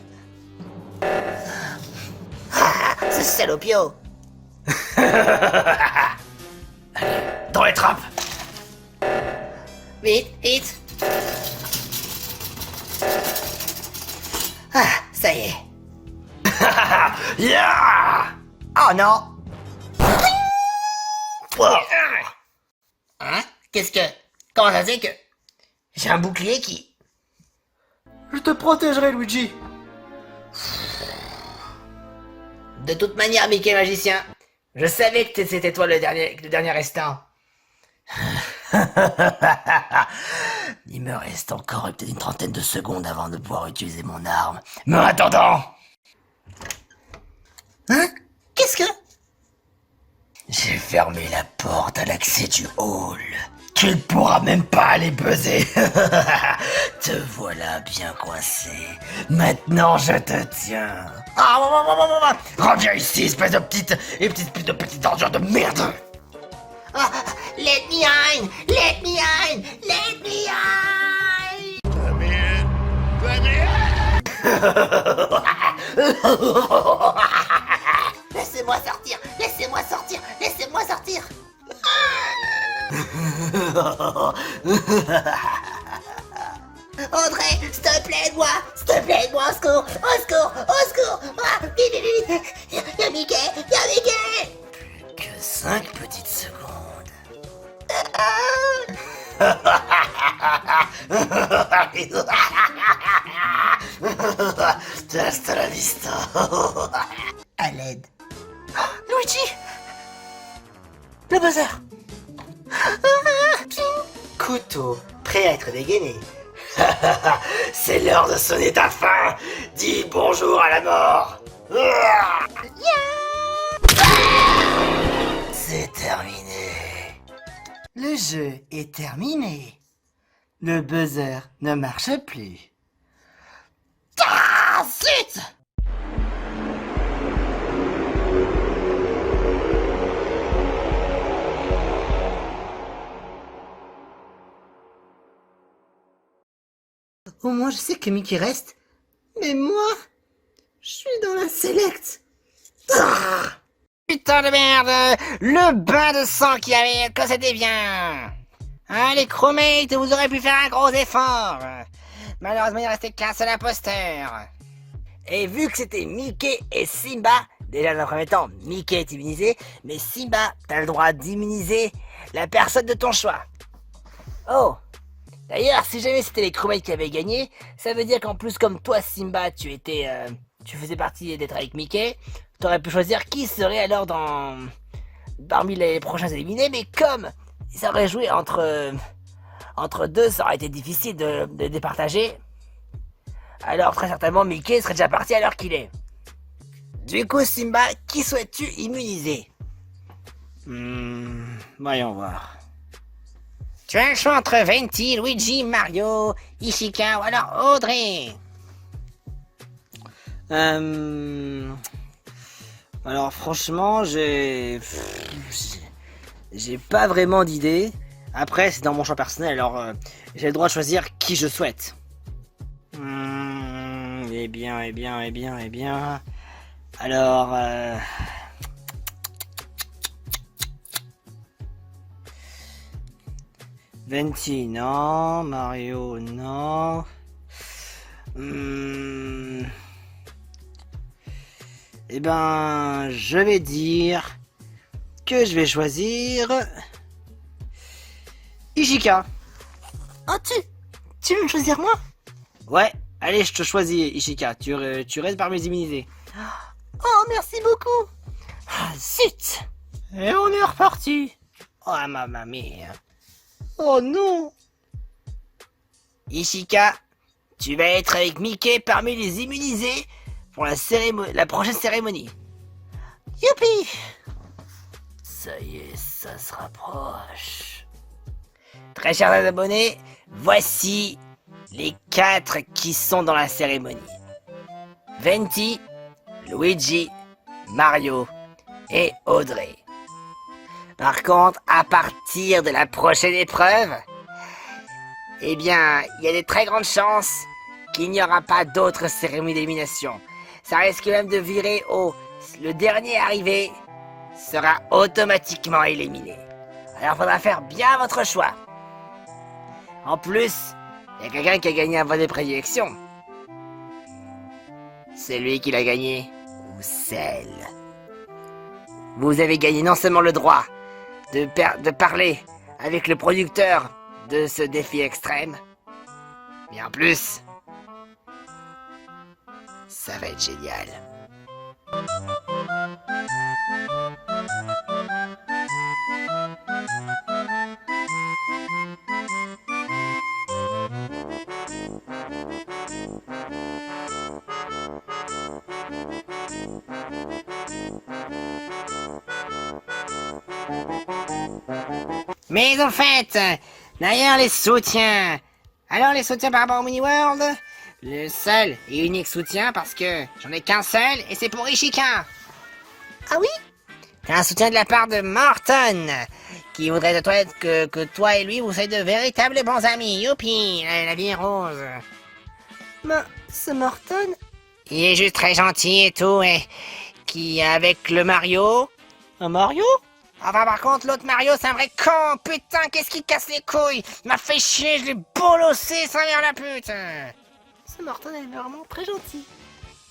Ce salopio. Allez, dans les trappes. Vite, vite. Ah, ça y est. Yeah. Oh non. Hein? Qu'est-ce que... Comment ça se fait que... J'ai un bouclier qui... Je te protégerai, Luigi. De toute manière, Mickey magicien, je savais que c'était toi le dernier restant. Il me reste encore peut-être une trentaine de secondes avant de pouvoir utiliser mon arme. Mais en attendant... Hein? Qu'est-ce que... J'ai fermé la porte à l'accès du hall. Tu ne pourras même pas aller buzzer. Te voilà bien coincé. Maintenant je te tiens. Ah, reviens ici, espèce de petite ordure de merde. Ah, let me in! Let me in! Let me in! Laissez-moi sortir! Laissez-moi sortir! Laissez-moi sortir! Audrey, s'il te plaît, aide-moi! S'il te plaît, aide-moi! Au secours! Au secours! Au secours! Ah, vite, vite, vite! Y'a Mickey! Y'a Mickey! Que 5 petites secondes. Hasta la vista. À l'aide. Luigi! Le buzzer! Couteau, prêt à être dégainé. C'est l'heure de sonner ta fin. Dis bonjour à la mort. C'est terminé. Le jeu est terminé. Le buzzer ne marche plus. Ah, zut! Au moins, je sais que Mickey reste. Mais moi, je suis dans la select. Ah! Putain de merde! Le bain de sang qu'il y avait, que c'était bien! Hein, les crewmates, vous aurez pu faire un gros effort! Malheureusement, il restait qu'un seul imposteur. Et vu que c'était Mickey et Simba, déjà dans un premier temps, Mickey est immunisé, mais Simba, t'as le droit d'immuniser la personne de ton choix. Oh! D'ailleurs, si jamais c'était les crewmates qui avaient gagné, ça veut dire qu'en plus, comme toi, Simba, tu faisais partie d'être avec Mickey, t'aurais pu choisir qui serait alors parmi les prochains éliminés, mais comme ça aurait joué entre deux, ça aurait été difficile de départager. Alors très certainement Mickey serait déjà parti à l'heure qu'il est. Du coup Simba, qui souhaites-tu immuniser? Voyons voir. Tu as le choix entre Venti, Luigi, Mario, Ishika ou alors Audrey. Alors franchement, j'ai pas vraiment d'idée. Après, c'est dans mon choix personnel, alors j'ai le droit de choisir qui je souhaite. Eh bien. Alors, Venti, non. Mario, non. Eh ben, je vais dire que je vais choisir Ishika. Oh, tu veux me choisir moi? Ouais, allez, je te choisis, Ishika. Tu restes parmi les immunisés. Oh, merci beaucoup. Ah, zut. Et on est reparti. Oh, mamma mia. Oh non. Ishika, tu vas être avec Mickey parmi les immunisés pour la prochaine cérémonie. Youpi! Ça y est, ça se rapproche. Très chers abonnés, voici les 4 qui sont dans la cérémonie. Venti, Luigi, Mario et Audrey. Par contre, à partir de la prochaine épreuve, eh bien, il y a des très grandes chances qu'il n'y aura pas d'autres cérémonies d'élimination. Ça risque même de virer le dernier arrivé sera automatiquement éliminé. Alors, faudra faire bien votre choix. En plus, il y a quelqu'un qui a gagné un vote de prédilection. C'est lui qui l'a gagné, ou celle. Vous avez gagné non seulement le droit de parler avec le producteur de ce défi extrême, mais en plus, ça va être génial. Mais en fait, d'ailleurs les soutiens. Alors les soutiens par rapport au Mini World, le seul et unique soutien parce que j'en ai qu'un seul et c'est pour Ishika. Ah oui? C'est un soutien de la part de Morton qui voudrait de toi que toi et lui vous soyez de véritables bons amis. Youpi, la vie est rose. Ben, c'est Morton? Il est juste très gentil et tout et qui avec le Mario. Un Mario? Enfin, par contre, l'autre Mario, c'est un vrai con! Putain, qu'est-ce qui casse les couilles! Il m'a fait chier, je l'ai bolossé, ça vient la pute! Ce Morton est vraiment très gentil.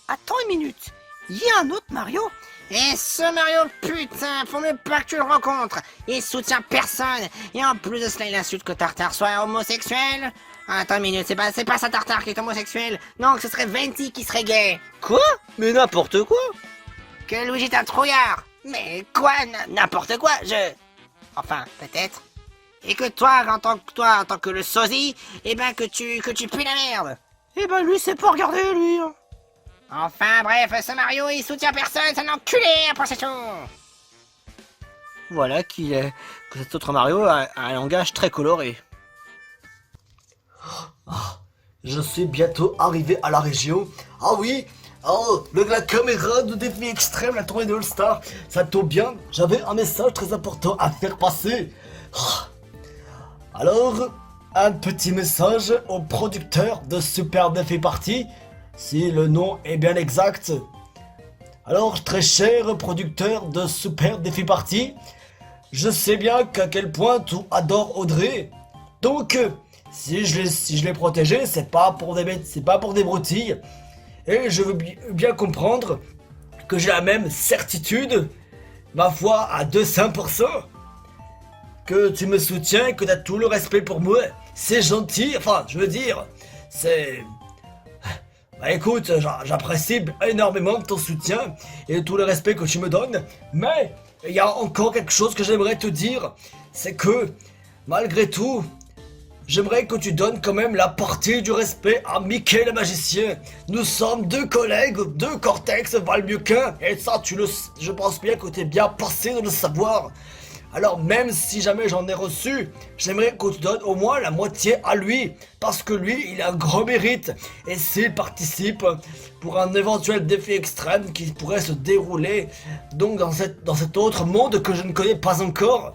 Attends une minute, il y a un autre Mario? Et ce Mario, putain, faut même pas que tu le rencontres! Il soutient personne! Et en plus de cela, il insulte que Tartare soit homosexuel! Attends une minute, c'est pas ça Tartare qui est homosexuel! Non, ce serait Venti qui serait gay! Quoi? Mais n'importe quoi! Que Luigi est un trouillard! Mais quoi, n'importe quoi, Enfin, peut-être. Et que toi, en tant que le sosie, eh ben que tu pues la merde. Eh ben lui, c'est pas regarder, lui. Enfin, bref, ce Mario, il soutient personne, c'est un enculé, après c'est tout. Voilà que cet autre Mario a un langage très coloré. Je suis bientôt arrivé à la région. Ah oui. Oh, la caméra de défi extrême, la tournée de All-Star, ça tombe bien, j'avais un message très important à faire passer. Alors, un petit message au producteur de Super Défi Party, si le nom est bien exact. Alors, très cher producteur de Super Défi Party, je sais bien qu'à quel point tu adores Audrey. Donc, si je l'ai protégé, c'est pas pour des broutilles. Et je veux bien comprendre que j'ai la même certitude, ma foi à 200%, que tu me soutiens, que tu as tout le respect pour moi. C'est gentil, enfin, je veux dire, c'est... Bah écoute, j'apprécie énormément ton soutien et tout le respect que tu me donnes, mais il y a encore quelque chose que j'aimerais te dire, c'est que, malgré tout, j'aimerais que tu donnes quand même la partie du respect à Mickey le magicien. Nous sommes deux collègues, deux Cortex valent mieux qu'un, et ça je pense bien que tu es bien passé de le savoir. Alors même si jamais j'en ai reçu, j'aimerais que tu donnes au moins la moitié à lui, parce que lui, il a un gros mérite, et s'il participe pour un éventuel défi extrême qui pourrait se dérouler donc dans cet autre monde que je ne connais pas encore,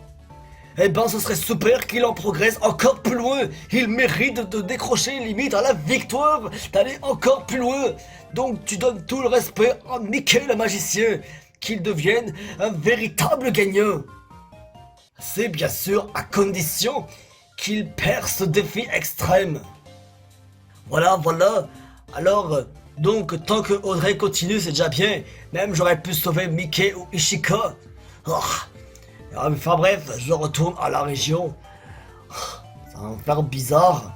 eh ben ce serait super qu'il en progresse encore plus loin. Il mérite de décrocher limite à la victoire, d'aller encore plus loin. Donc tu donnes tout le respect à Mickey le magicien, qu'il devienne un véritable gagnant. C'est bien sûr à condition qu'il perce ce défi extrême. Voilà. Alors, donc tant que Audrey continue, c'est déjà bien. Même j'aurais pu sauver Mickey ou Ishika. Enfin bref, je retourne à la région. Ça va me faire bizarre.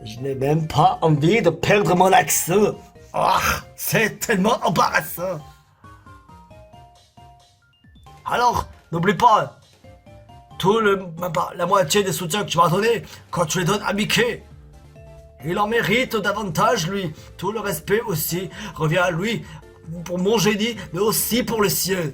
Je n'ai même pas envie de perdre mon accent. C'est tellement embarrassant. Alors, n'oublie pas, la moitié des soutiens que tu m'as donné, quand tu les donnes à Mickey, il en mérite davantage, lui. Tout le respect aussi revient à lui, pour mon génie, mais aussi pour le sien.